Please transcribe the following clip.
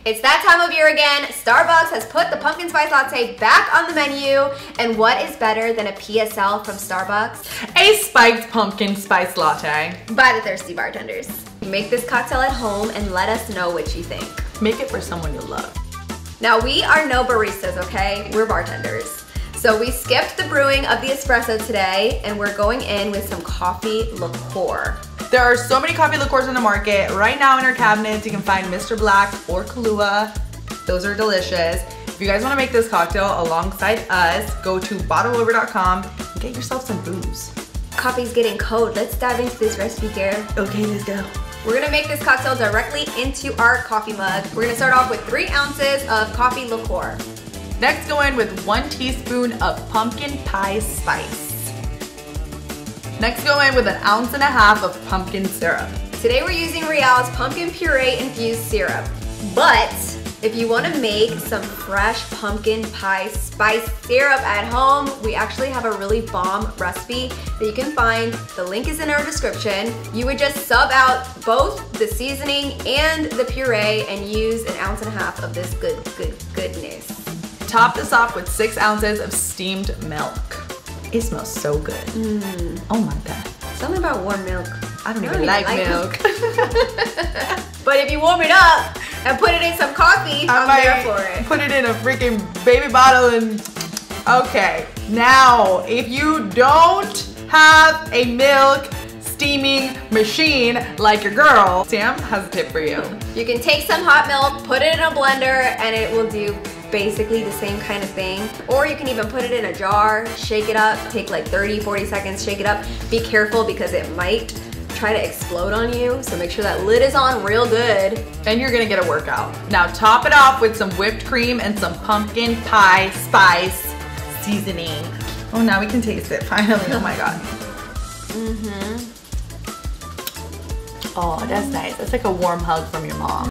It's that time of year again. Starbucks has put the pumpkin spice latte back on the menu. And what is better than a PSL from Starbucks? A spiked pumpkin spice latte. By the thirsty bartenders. Make this cocktail at home and let us know what you think. Make it for someone you love. Now we are no baristas, okay? We're bartenders. So we skipped the brewing of the espresso today and we're going in with some coffee liqueur. There are so many coffee liqueurs in the market. Right now in our cabinets, you can find Mr. Black or Kahlua. Those are delicious. If you guys wanna make this cocktail alongside us, go to bottleover.com and get yourself some booze. Coffee's getting cold. Let's dive into this recipe, girl. Okay, let's go. We're gonna make this cocktail directly into our coffee mug. We're gonna start off with 3 ounces of coffee liqueur. Next, go in with 1 teaspoon of pumpkin pie spice. Next, go in with 1.5 ounces of pumpkin syrup. Today we're using Real's pumpkin puree infused syrup. But if you want to make some fresh pumpkin pie spice syrup at home, we actually have a really bomb recipe that you can find. The link is in our description. You would just sub out both the seasoning and the puree and use 1.5 ounces of this goodness. Top this off with 6 ounces of steamed milk. It smells so good. Oh my God. Something about warm milk. I don't even like milk. But if you warm it up and put it in some coffee, I'm there for it. Put it in a freaking baby bottle and, okay. Now, if you don't have a milk steaming machine like your girl, Sam has a tip for you. You can take some hot milk, put it in a blender, and it will do basically the same kind of thing. Or you can even put it in a jar, shake it up, take like 30-40 seconds, shake it up. Be careful because it might try to explode on you, so make sure that lid is on real good. And you're gonna get a workout. Now top it off with some whipped cream and some pumpkin pie spice seasoning. Oh, now we can taste it finally. Oh my God. Oh, that's nice. That's like a warm hug from your mom.